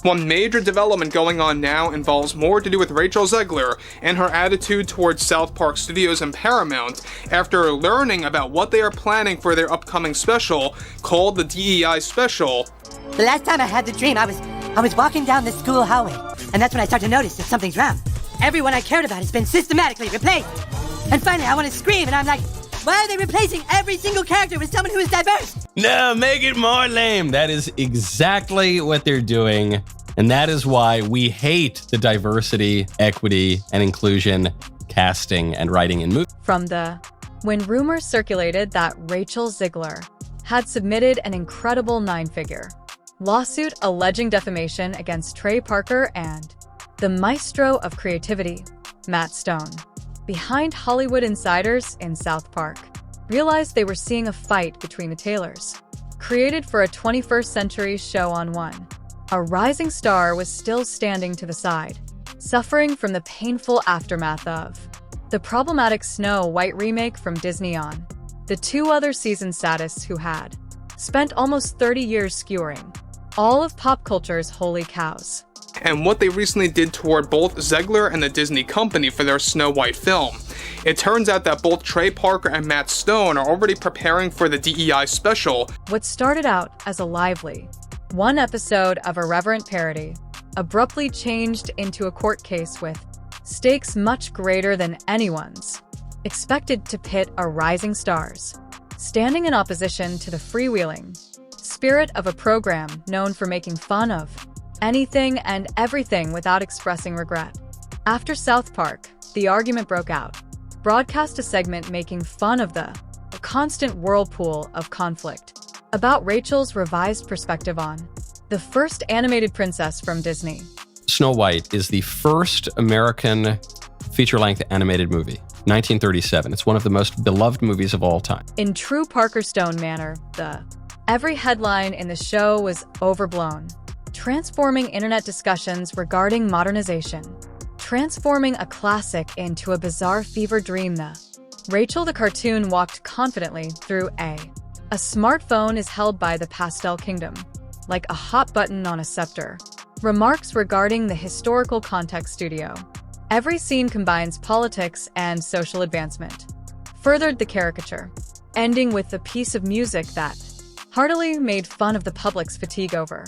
One major development going on now involves more to do with Rachel Zegler and her attitude towards South Park Studios and Paramount after learning about what they are planning for their upcoming special called the DEI Special. The last time I had the dream, I was walking down the school hallway, and that's when I started to notice that something's wrong. Everyone I cared about has been systematically replaced. And finally, I want to scream, and I'm like, why are they replacing every single character with someone who is diverse? No, make it more lame. That is exactly what they're doing. And that is why we hate the diversity, equity, and inclusion casting and writing in movies. When rumors circulated that Rachel Zegler had submitted an incredible 9-figure lawsuit alleging defamation against Trey Parker and the maestro of creativity, Matt Stone, behind Hollywood insiders in South Park realized they were seeing a fight between the Taylors. Created for a 21st century show on One, a rising star was still standing to the side, suffering from the painful aftermath of the problematic Snow White remake from Disney on the 2 other season statists who had spent almost 30 years skewering all of pop culture's holy cows. And what they recently did toward both Zegler and the Disney company for their Snow White film. It turns out that both Trey Parker and Matt Stone are already preparing for the DEI special. What started out as a lively one episode of irreverent parody abruptly changed into a court case with stakes much greater than anyone's, expected to pit a rising stars, standing in opposition to the freewheeling spirit of a program known for making fun of anything and everything without expressing regret. After South Park, the argument broke out. Broadcast a segment making fun of the constant whirlpool of conflict about Rachel's revised perspective on the first animated princess from Disney. Snow White is the first American feature-length animated movie, 1937. It's one of the most beloved movies of all time. In true Parker Stone manner, every headline in the show was overblown, transforming internet discussions regarding modernization, transforming a classic into a bizarre fever dream. Rachel the cartoon walked confidently through a smartphone is held by the pastel kingdom, like a hot button on a scepter. Remarks regarding the historical context studio. Every scene combines politics and social advancement. Furthered the caricature, ending with a piece of music that heartily made fun of the public's fatigue over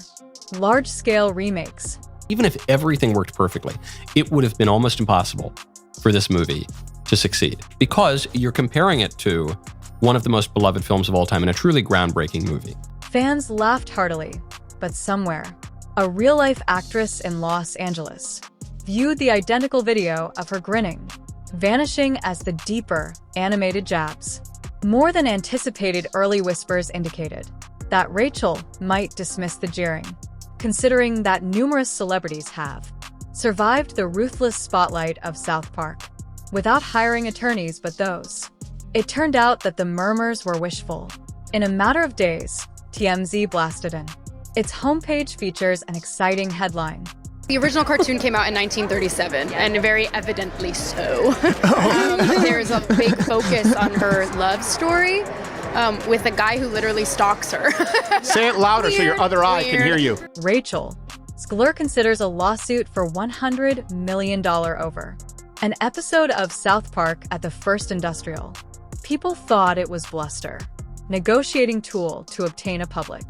large-scale remakes. Even if everything worked perfectly, it would have been almost impossible for this movie to succeed because you're comparing it to one of the most beloved films of all time and a truly groundbreaking movie. Fans laughed heartily, but somewhere, a real-life actress in Los Angeles viewed the identical video of her grinning, vanishing as the deeper, animated jabs. More than anticipated early whispers indicated that Rachel might dismiss the jeering, considering that numerous celebrities have survived the ruthless spotlight of South Park without hiring attorneys but those. It turned out that the murmurs were wishful. In a matter of days, TMZ blasted in. Its homepage features an exciting headline. The original cartoon came out in 1937, and very evidently so. There's a big focus on her love story with a guy who literally stalks her. Say it louder so your other eye can hear you. Rachel Zegler considers a lawsuit for $100 million over an episode of South Park at the First Industrial. People thought it was bluster, negotiating tool to obtain a public.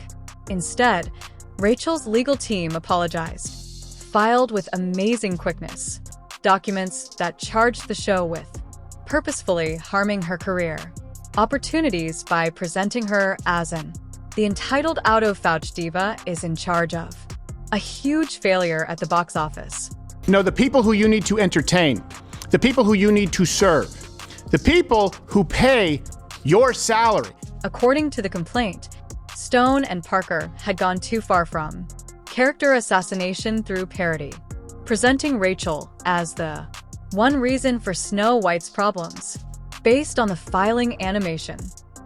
Instead, Rachel's legal team apologized, filed with amazing quickness, documents that charged the show with purposefully harming her career, opportunities by presenting her as the entitled out-of-Fouch diva is in charge of a huge failure at the box office. No, the people who you need to entertain, the people who you need to serve, the people who pay your salary. According to the complaint, Stone and Parker had gone too far from character assassination through parody, presenting Rachel as the one reason for Snow White's problems, based on the filing animation,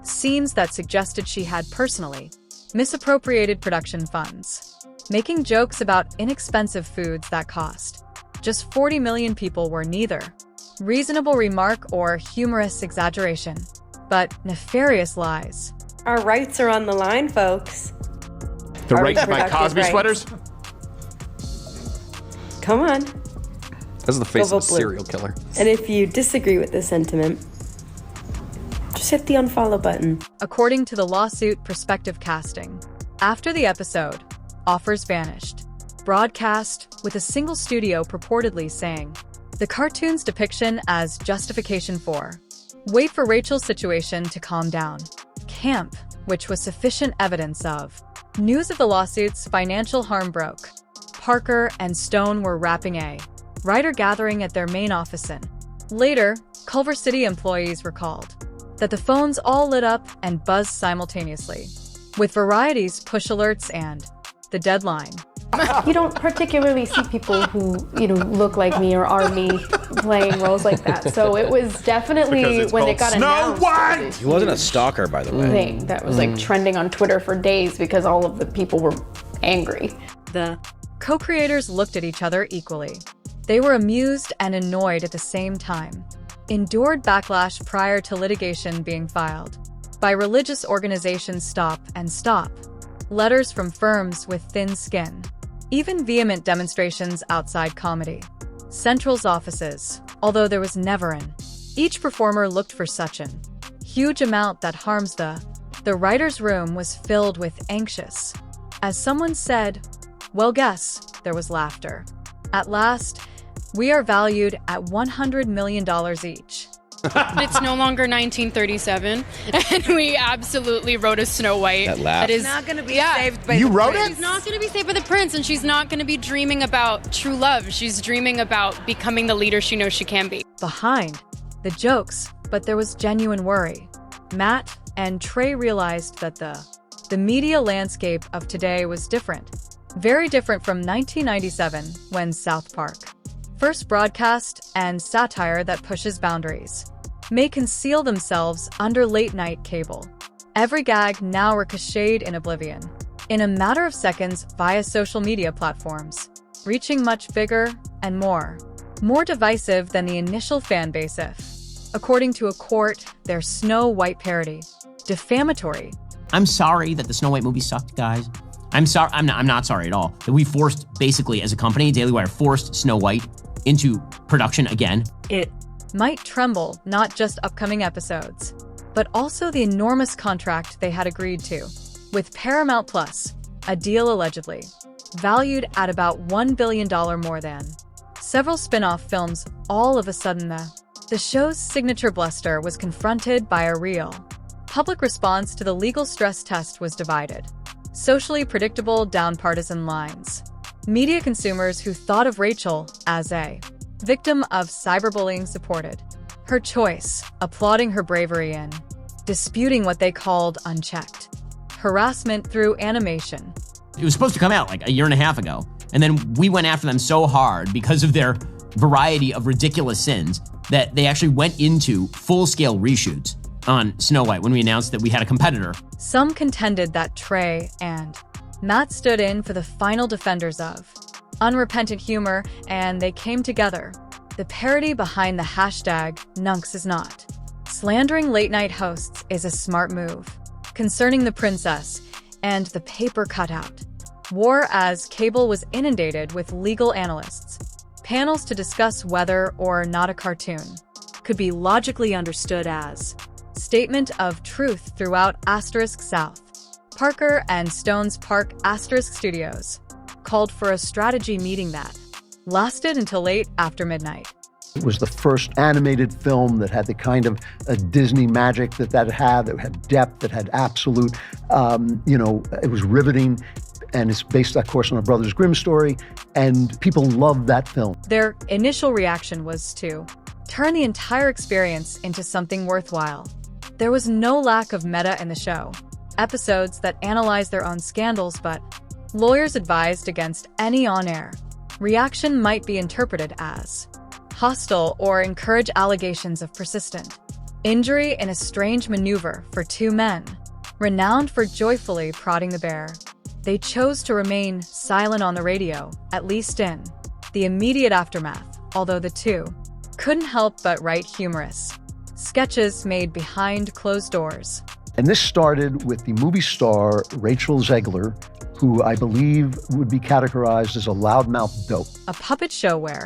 scenes that suggested she had personally misappropriated production funds, making jokes about inexpensive foods that cost just 40 million people were neither reasonable remark or humorous exaggeration, but nefarious lies. Our rights are on the line, folks. The right to buy Cosby sweaters? Come on. That's the face Go of a vote blue. serial killer. And if you disagree with this sentiment, just hit the unfollow button. According to the lawsuit Perspective Casting, after the episode, offers vanished. Broadcast with a single studio purportedly saying, the cartoon's depiction as justification for. Wait for Rachel's situation to calm down. Camp, which was sufficient evidence of. News of the lawsuit's financial harm broke. Parker and Stone were wrapping a writer gathering at their main office in. Later, Culver City employees recalled that the phones all lit up and buzzed simultaneously, with Variety's push alerts and the deadline. You don't particularly see people who, look like me or are me playing roles like that. So it was definitely, when it got announced, He wasn't a stalker, by the way. thing that was like trending on Twitter for days because all of the people were angry. The co-creators looked at each other equally. They were amused and annoyed at the same time. Endured backlash prior to litigation being filed by religious organizations Stop and Stop, letters from firms with thin skin, even vehement demonstrations outside Comedy Central's offices, although there was never an. Each performer looked for such an huge amount that harms the writer's room was filled with anxious. As someone said, well, guess, there was laughter. At last, we are valued at $100 million each. It's no longer 1937, and we absolutely wrote a Snow White. That laugh. That is Not going to be saved by You the wrote prince. it? She's not going to be saved by the prince, and she's not going to be dreaming about true love. She's dreaming about becoming the leader she knows she can be. Behind the jokes, but there was genuine worry. Matt and Trey realized that the media landscape of today was different. Very different from 1997, when South Park first broadcast, and satire that pushes boundaries may conceal themselves under late-night cable. Every gag now ricocheted in oblivion, in a matter of seconds via social media platforms, reaching much bigger and more divisive than the initial fan base if, according to a court, their Snow White parody, defamatory. I'm sorry that the Snow White movie sucked, guys. I'm sorry. I'm not sorry at all that we forced, basically, as a company, Daily Wire forced Snow White into production again. It might tremble not just upcoming episodes, but also the enormous contract they had agreed to with Paramount Plus, a deal allegedly valued at about $1 billion more than several spin-off films. All of a sudden, the show's signature bluster was confronted by a real public response to the legal stress test was divided. Socially predictable down partisan lines. Media consumers who thought of Rachel as a victim of cyberbullying supported her choice, applauding her bravery in disputing what they called unchecked harassment through animation. It was supposed to come out like a year and a half ago, and then we went after them so hard because of their variety of ridiculous sins that they actually went into full-scale reshoots on Snow White when we announced that we had a competitor. Some contended that Trey and Matt stood in for the final defenders of unrepentant humor, and they came together. The parody behind the hashtag Nunks is not. Slandering late-night hosts is a smart move. Concerning the princess and the paper cutout. War as cable was inundated with legal analysts. Panels to discuss whether or not a cartoon could be logically understood as statement of truth throughout *South. Parker and Stone's Park * Studios called for a strategy meeting that lasted until late after midnight. It was the first animated film that had the kind of Disney magic that had depth, that had absolute, it was riveting. And it's based, of course, on a Brothers Grimm story. And people loved that film. Their initial reaction was to turn the entire experience into something worthwhile. There was no lack of meta in the show. Episodes that analyzed their own scandals, but lawyers advised against any on-air reaction might be interpreted as hostile or encourage allegations of persistent injury in a strange maneuver for two men, renowned for joyfully prodding the bear. They chose to remain silent on the radio, at least in the immediate aftermath, although the two couldn't help but write humorous sketches made behind closed doors. And this started with the movie star Rachel Zegler who I believe would be categorized as a loudmouth dope. A puppet show where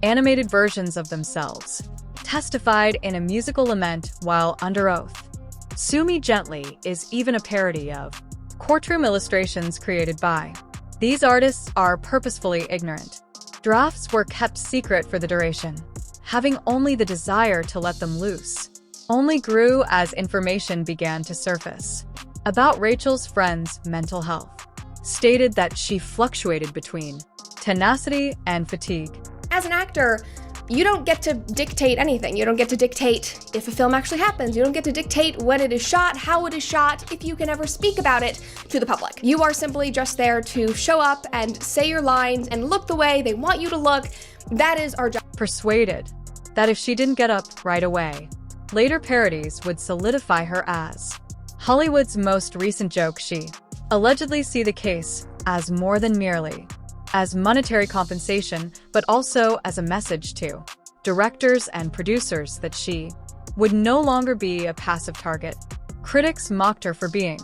animated versions of themselves testified in a musical lament while under oath. Sue Me Gently is even a parody of courtroom illustrations created by. These artists are purposefully ignorant. Drafts were kept secret for the duration, having only the desire to let them loose. Only grew as information began to surface about Rachel's friend's mental health. Stated that she fluctuated between tenacity and fatigue. As an actor, you don't get to dictate anything. You don't get to dictate if a film actually happens. You don't get to dictate when it is shot, how it is shot, if you can ever speak about it to the public. You are simply just there to show up and say your lines and look the way they want you to look. That is our job. Persuaded that if she didn't get up right away, later parodies would solidify her as Hollywood's most recent joke. She allegedly see the case as more than merely as monetary compensation, but also as a message to directors and producers that she would no longer be a passive target. Critics mocked her for being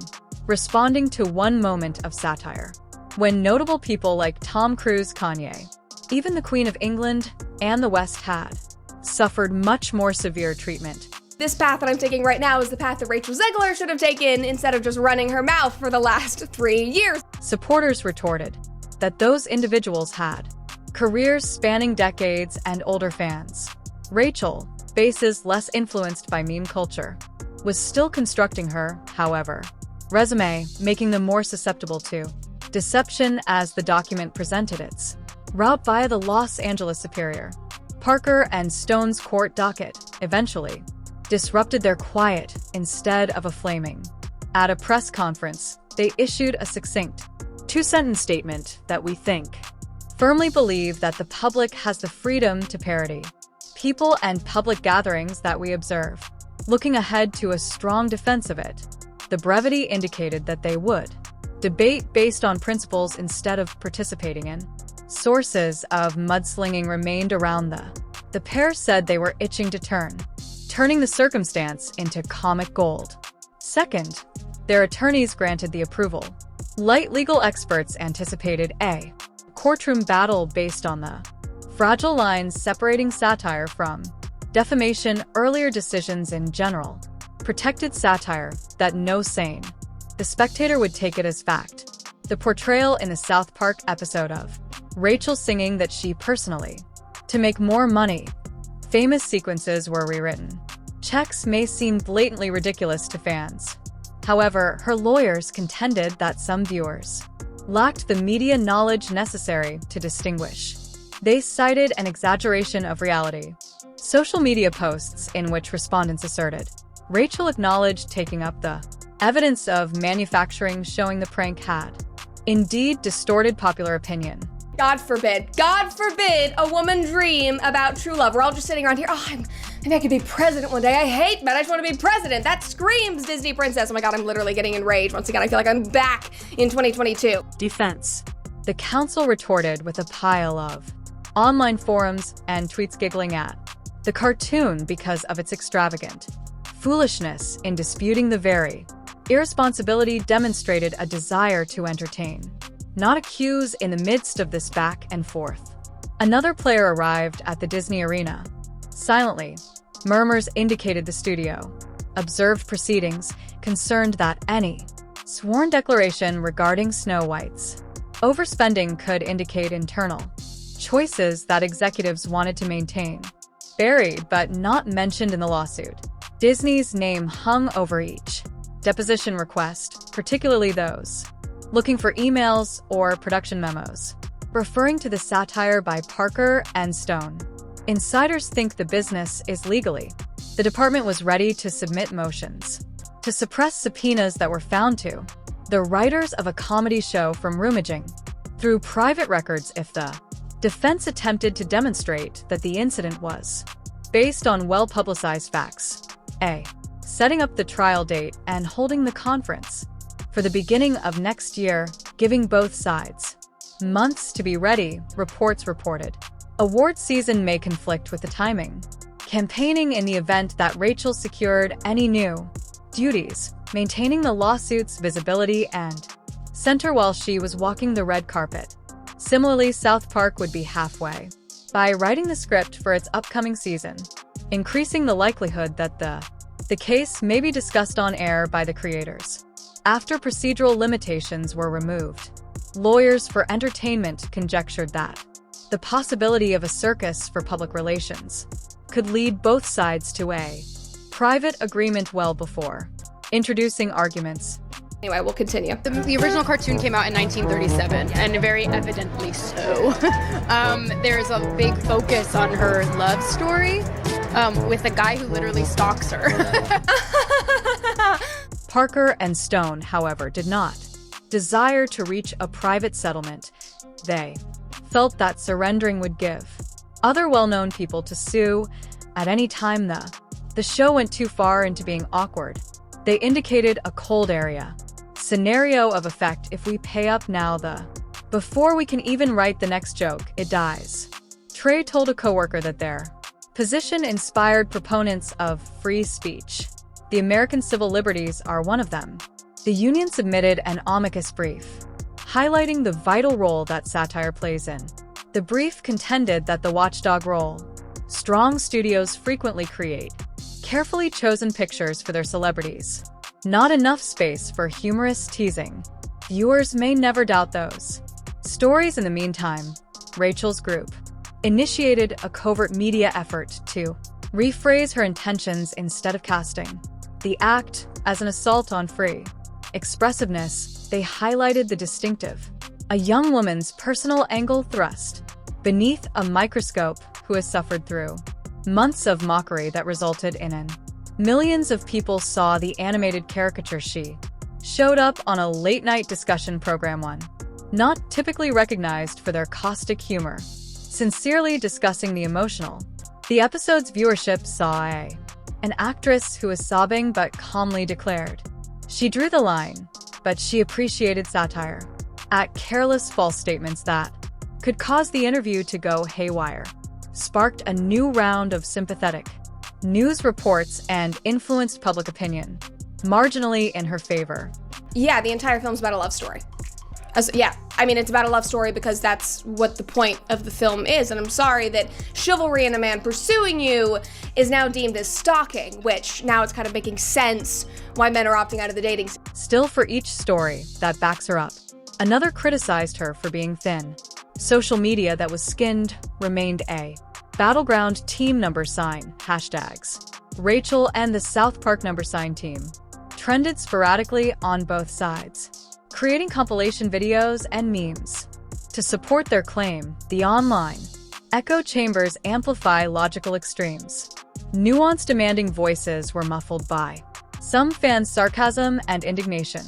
responding to one moment of satire, when notable people like Tom Cruise, Kanye, even the Queen of England and the West had suffered much more severe treatment. This path that I'm taking right now is the path that Rachel Zegler should have taken instead of just running her mouth for the last 3 years. Supporters retorted that those individuals had careers spanning decades and older fans. Rachel, bases less influenced by meme culture, was still constructing her, however, resume, making them more susceptible to deception as the document presented its route via the Los Angeles Superior. Parker and Stone's court docket eventually disrupted their quiet instead of a flaming. At a press conference, they issued a succinct two-sentence statement that we think firmly believe that the public has the freedom to parody people and public gatherings that we observe. Looking ahead to a strong defense of it, the brevity indicated that they would debate based on principles instead of participating in. Sources of mudslinging remained around the pair said they were itching to turning the circumstance into comic gold. Second, their attorneys granted the approval. Light legal experts anticipated a courtroom battle based on the fragile lines separating satire from defamation. Earlier decisions in general protected satire that no sane The Spectator would take it as fact. The portrayal in the South Park episode of Rachel singing that she personally, to make more money, famous sequences were rewritten. Checks may seem blatantly ridiculous to fans. However, her lawyers contended that some viewers lacked the media knowledge necessary to distinguish. They cited an exaggeration of reality. Social media posts in which respondents asserted Rachel acknowledged taking up the evidence of manufacturing, showing the prank had indeed distorted popular opinion. God forbid a woman dream about true love. We're all just sitting around here, maybe I could be president one day. I hate men, I just want to be president. That screams Disney princess. Oh my God, I'm literally getting enraged. Once again, I feel like I'm back in 2022. Defense. The counsel retorted with a pile of online forums and tweets giggling at the cartoon because of its extravagant foolishness in disputing the very irresponsibility, demonstrated a desire to entertain, not accuse. In the midst of this back and forth, another player arrived at the Disney arena. Silently, murmurs indicated the studio observed proceedings, concerned that any sworn declaration regarding Snow White's overspending could indicate internal choices that executives wanted to maintain. Buried but not mentioned in the lawsuit, Disney's name hung over each deposition request, particularly those looking for emails or production memos, referring to the satire by Parker and Stone. Insiders think the business is legally. The department was ready to submit motions to suppress subpoenas that were found to the writers of a comedy show from rummaging through private records if the defense attempted to demonstrate that the incident was based on well-publicized facts. Setting up the trial date and holding the conference for the beginning of next year, giving both sides months to be ready, reports reported. Award season may conflict with the timing. Campaigning in the event that Rachel secured any new duties, maintaining the lawsuit's visibility and center while she was walking the red carpet. Similarly, South Park would be halfway by writing the script for its upcoming season, increasing the likelihood that the case may be discussed on air by the creators. After procedural limitations were removed, lawyers for entertainment conjectured that the possibility of a circus for public relations could lead both sides to a private agreement well before introducing arguments. Anyway, we'll continue. The original cartoon came out in 1937, and very evidently so. There's a big focus on her love story with a guy who literally stalks her. Parker and Stone, however, did not desire to reach a private settlement. They felt that surrendering would give other well-known people to sue at any time. The show went too far into being awkward. They indicated a cold area. Scenario of effect: if we pay up now, before we can even write the next joke, it dies. Trey told a coworker that their position inspired proponents of free speech. The American civil liberties are one of them. The union submitted an amicus brief, highlighting the vital role that satire plays in. The brief contended that the watchdog role strong studios frequently create carefully chosen pictures for their celebrities. Not enough space for humorous teasing. Viewers may never doubt those stories. In the meantime, Rachel's group initiated a covert media effort to rephrase her intentions instead of casting the act as an assault on free expressiveness. They highlighted the distinctive, a young woman's personal angle thrust beneath a microscope who has suffered through months of mockery that resulted in an millions of people saw the animated caricature. She showed up on a late-night discussion program, one not typically recognized for their caustic humor, sincerely discussing the emotional. The episode's viewership saw an actress who was sobbing but calmly declared she drew the line, but she appreciated satire at careless false statements that could cause the interview to go haywire, sparked a new round of sympathetic news reports and influenced public opinion marginally in her favor. Yeah, the entire film's about a love story. It's about a love story because that's what the point of the film is. And I'm sorry that chivalry and a man pursuing you is now deemed as stalking, which now it's kind of making sense why men are opting out of the dating scene. Still, for each story that backs her up, another criticized her for being thin. Social media that was skinned remained a battleground. Team number sign hashtags Rachel and the South Park number sign team trended sporadically on both sides, creating compilation videos and memes to support their claim. The online echo chambers amplify logical extremes. Nuanced, demanding voices were muffled by some fans' sarcasm and indignation.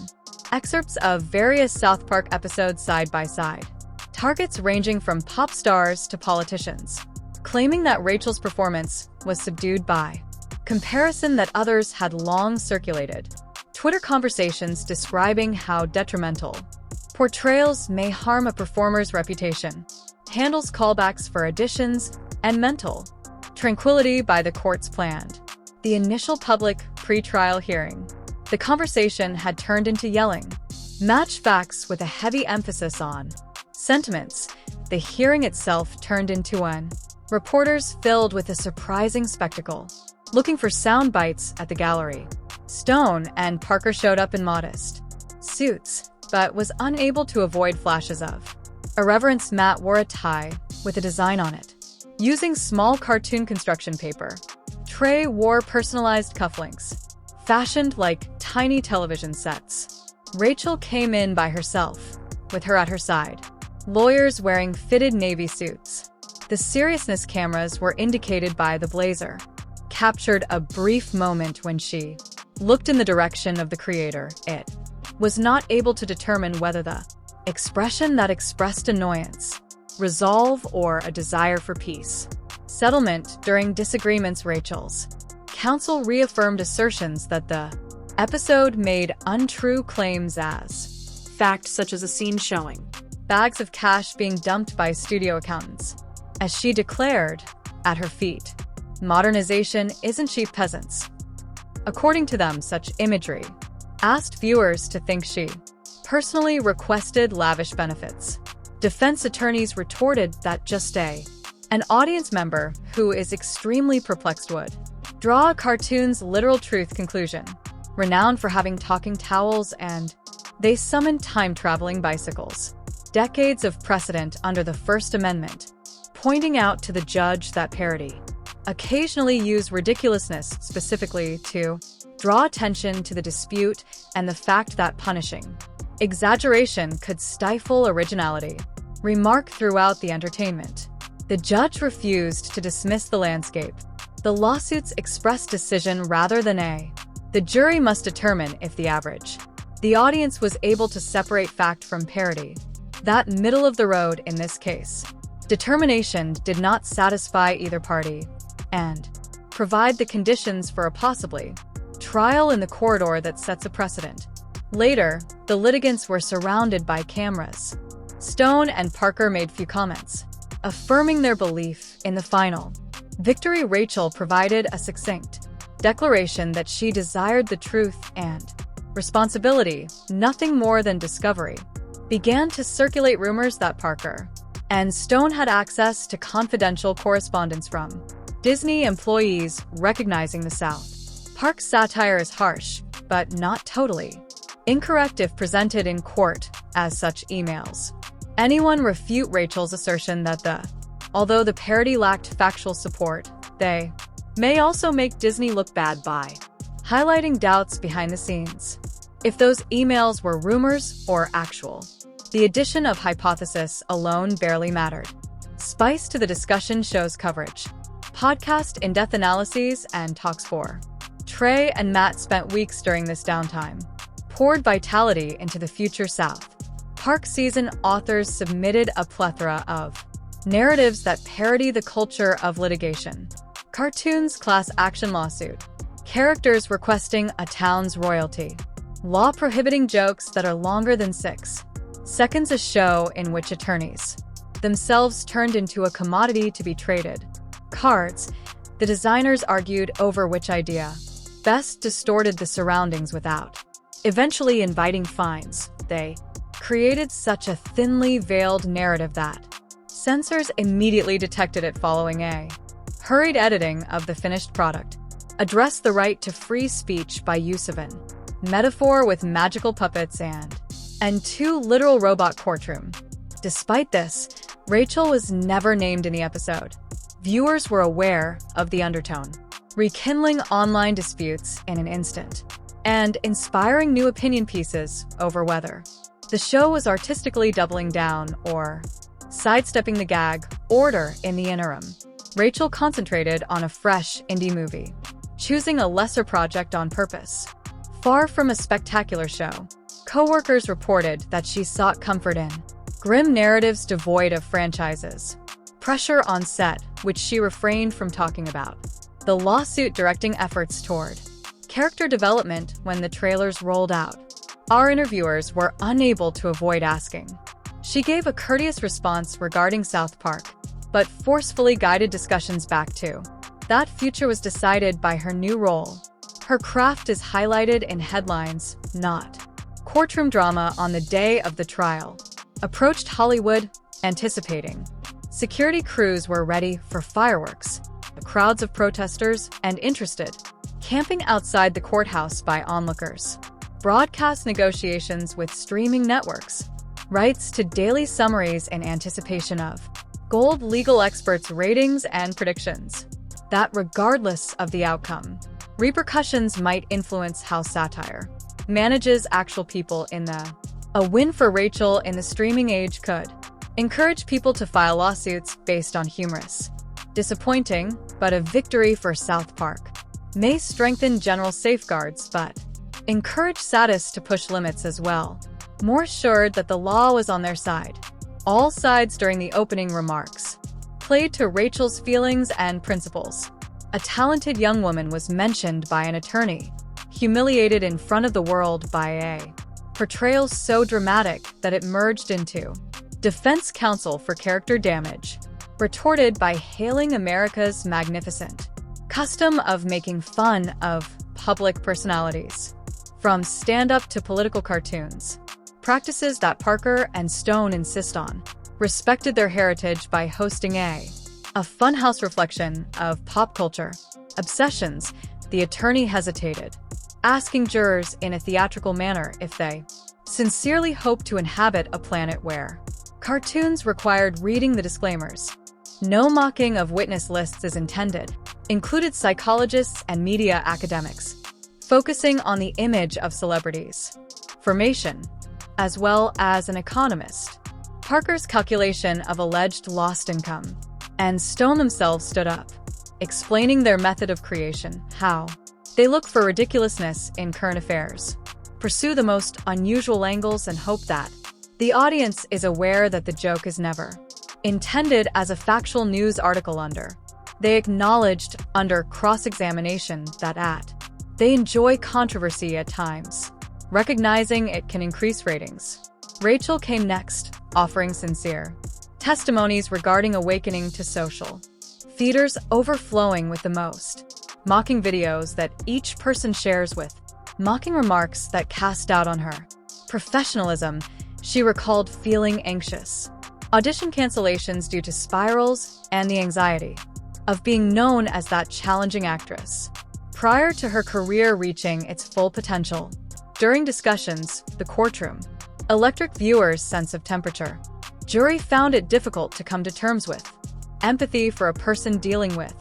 Excerpts of various South Park episodes side by side, targets ranging from pop stars to politicians, claiming that Rachel's performance was subdued by comparison that others had long circulated. Twitter conversations describing how detrimental portrayals may harm a performer's reputation, handles callbacks for additions and mental tranquility by the courts planned. The initial public pre-trial hearing, the conversation had turned into yelling. Match facts with a heavy emphasis on sentiments. The hearing itself turned into one. Reporters filled with a surprising spectacle, looking for sound bites at the gallery. Stone and Parker showed up in modest suits, but was unable to avoid flashes of irreverence. Matt wore a tie with a design on it, using small cartoon construction paper. Trey wore personalized cufflinks, fashioned like tiny television sets. Rachel came in by herself, with her at her side. Lawyers wearing fitted navy suits. The seriousness cameras were indicated by the blazer, captured a brief moment when she looked in the direction of the creator. It was not able to determine whether the expression that expressed annoyance, resolve, or a desire for peace. Settlement during disagreements. Rachel's counsel reaffirmed assertions that the episode made untrue claims as fact, such as a scene showing bags of cash being dumped by studio accountants. As she declared, at her feet, modernization isn't cheap peasants. According to them, such imagery asked viewers to think she personally requested lavish benefits. Defense attorneys retorted that just an audience member who is extremely perplexed would draw a cartoon's literal truth conclusion, renowned for having talking towels, and they summoned time-traveling bicycles. Decades of precedent under the First Amendment, pointing out to the judge that parody occasionally use ridiculousness specifically to draw attention to the dispute and the fact that punishing exaggeration could stifle originality. Remark throughout the entertainment. The judge refused to dismiss the landscape. The lawsuit's express decision rather than the jury must determine if the average. The audience was able to separate fact from parody. That middle of the road in this case. Determination did not satisfy either party and provide the conditions for a possibly trial in the corridor that sets a precedent. Later, the litigants were surrounded by cameras. Stone and Parker made few comments, affirming their belief in the final victory. Rachel provided a succinct declaration that she desired the truth and responsibility, nothing more than discovery. Began to circulate rumors that Parker and Stone had access to confidential correspondence from Disney employees, recognizing the South Park satire is harsh, but not totally incorrect if presented in court as such emails. Anyone refute Rachel's assertion that although the parody lacked factual support, they may also make Disney look bad by highlighting doubts behind the scenes. If those emails were rumors or actual, the addition of hypothesis alone barely mattered. Spice to the discussion show's coverage. Podcast in-depth analyses and talks for Trey and Matt spent weeks during this downtime, poured vitality into the future South Park season. Authors submitted a plethora of narratives that parody the culture of litigation. Cartoons, class action lawsuit, characters requesting a town's royalty, law prohibiting jokes that are longer than 6 seconds, a show in which attorneys themselves turned into a commodity to be traded. Cards, the designers argued over which idea best distorted the surroundings without eventually inviting fines. They created such a thinly veiled narrative that censors immediately detected it following a hurried editing of the finished product. Addressed the right to free speech by use of an metaphor with magical puppets and 2 literal robot courtroom. Despite this, Rachel was never named in the episode. Viewers were aware of the undertone, rekindling online disputes in an instant, and inspiring new opinion pieces over whether the show was artistically doubling down or sidestepping the gag order. In the interim, Rachel concentrated on a fresh indie movie, choosing a lesser project on purpose. Far from a spectacular show, co-workers reported that she sought comfort in grim narratives devoid of franchises, pressure on set, which she refrained from talking about, the lawsuit directing efforts toward character development. When the trailers rolled out, our interviewers were unable to avoid asking. She gave a courteous response regarding South Park, but forcefully guided discussions back to that future was decided by her new role. Her craft is highlighted in headlines, not courtroom drama. On the day of the trial, approached Hollywood, anticipating security crews were ready for fireworks, crowds of protesters and interested camping outside the courthouse by onlookers. Broadcast negotiations with streaming networks, rights to daily summaries in anticipation of gold legal experts' ratings and predictions that regardless of the outcome, repercussions might influence how satire manages actual people in a win for Rachel in the streaming age could encourage people to file lawsuits based on humorous, disappointing, but a victory for South Park may strengthen general safeguards but encourage sadists to push limits as well. More assured that the law was on their side, all sides during the opening remarks played to Rachel's feelings and principles. A talented young woman was mentioned by an attorney, humiliated in front of the world by a portrayal so dramatic that it merged into defense counsel for character damage, retorted by hailing America's magnificent custom of making fun of public personalities, from stand-up to political cartoons. practices that Parker and Stone insist on, respected their heritage by hosting a funhouse reflection of pop culture obsessions. The attorney hesitated, asking jurors in a theatrical manner if they sincerely hoped to inhabit a planet where cartoons required reading the disclaimers. No mocking of witness lists is intended, included psychologists and media academics, focusing on the image of celebrities, formation, as well as an economist. Parker's calculation of alleged lost income, and Stone themselves stood up, explaining their method of creation, how they look for ridiculousness in current affairs, pursue the most unusual angles, and hope that the audience is aware that the joke is never intended as a factual news article. They acknowledged under cross-examination that they enjoy controversy at times, recognizing it can increase ratings. Rachel came next, offering sincere testimonies regarding awakening to social theaters, overflowing with the most mocking videos that each person shares with mocking remarks that cast doubt on her professionalism. She recalled feeling anxious, audition cancellations due to spirals, and the anxiety of being known as that challenging actress prior to her career reaching its full potential. During discussions, the courtroom, electric viewers' sense of temperature. Jury found it difficult to come to terms with empathy for a person dealing with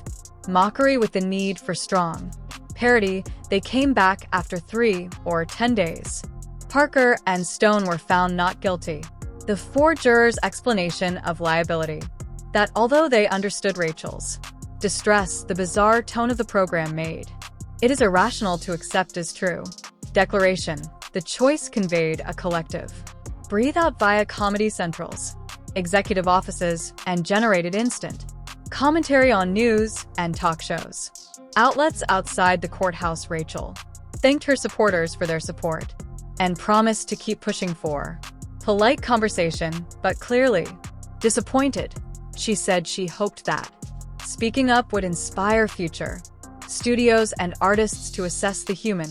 mockery with the need for strong parody. They came back after 3 or 10 days. Parker and Stone were found not guilty. The 4 jurors' explanation of liability, that although they understood Rachel's distress, the bizarre tone of the program made it is irrational to accept as true. Declaration: the choice conveyed a collective breathe out via Comedy Central's executive offices and generated instant commentary on news and talk shows. Outlets outside the courthouse. Rachel thanked her supporters for their support and promised to keep pushing for polite conversation, but clearly disappointed. She said she hoped that speaking up would inspire future studios and artists to assess the human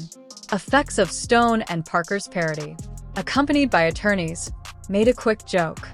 effects of Stone and Parker's parody. Accompanied by attorneys, made a quick joke.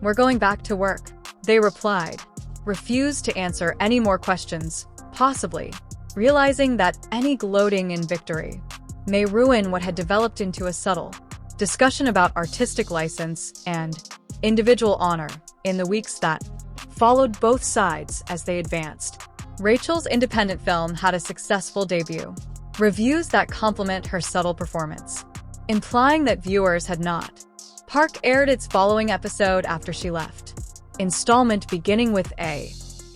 "We're going back to work," they replied, refused to answer any more questions, possibly realizing that any gloating in victory may ruin what had developed into a subtle discussion about artistic license and individual honor. In the weeks that followed both sides as they advanced, Rachel's independent film had a successful debut. Reviews that compliment her subtle performance, implying that viewers had not. Park aired its following episode after she left. Installment beginning with a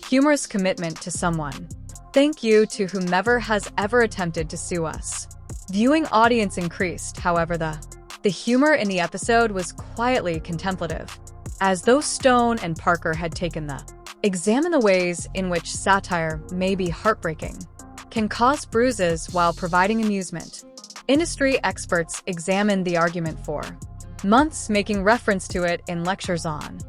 humorous commitment to someone. "Thank you to whomever has ever attempted to sue us." Viewing audience increased, however, the humor in the episode was quietly contemplative, as though Stone and Parker had taken the examine the ways in which satire may be heartbreaking, can cause bruises while providing amusement. Industry experts examined the argument for months, making reference to it in lectures on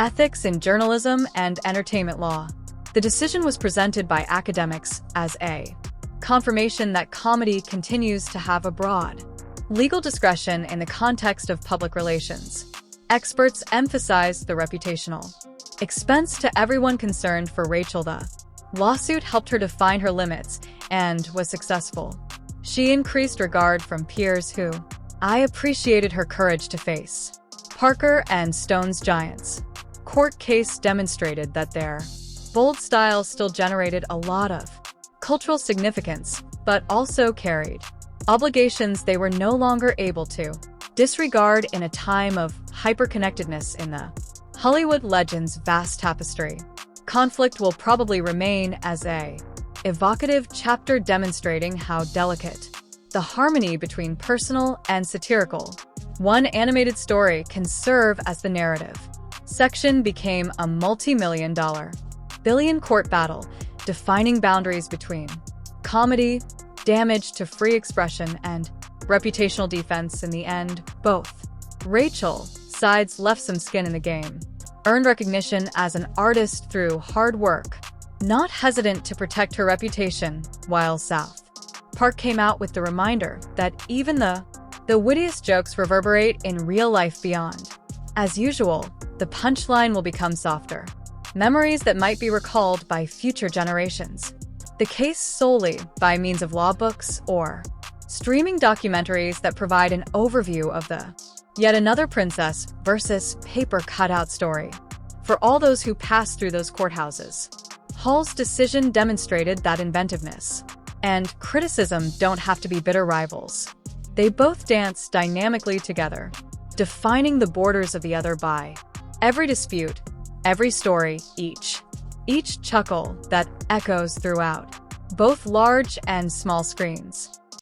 ethics in journalism and entertainment law. The decision was presented by academics as a confirmation that comedy continues to have a broad legal discretion in the context of public relations. Experts emphasized the reputational expense to everyone concerned for Rachel. The lawsuit helped her define her limits and was successful. She increased regard from peers who appreciated her courage to face Parker and Stone's giants. Court case demonstrated that their bold style still generated a lot of cultural significance, but also carried obligations they were no longer able to disregard in a time of hyperconnectedness in the Hollywood legend's vast tapestry. Conflict will probably remain as a evocative chapter demonstrating how delicate the harmony between personal and satirical. One animated story can serve as the narrative section became a multi-million-dollar billion court battle, defining boundaries between comedy, damage to free expression, and reputational defense. In the end, both Rachel sides left some skin in the game, earned recognition as an artist through hard work, not hesitant to protect her reputation, while South Park came out with the reminder that even the The wittiest jokes reverberate in real life beyond. As usual, the punchline will become softer. Memories that might be recalled by future generations. The case solely by means of law books or streaming documentaries that provide an overview of the yet another princess versus paper cutout story. For all those who passed through those courthouses, Hall's decision demonstrated that inventiveness and criticism don't have to be bitter rivals. They both dance dynamically together, defining the borders of the other by every dispute, every story, each chuckle that echoes throughout both large and small screens.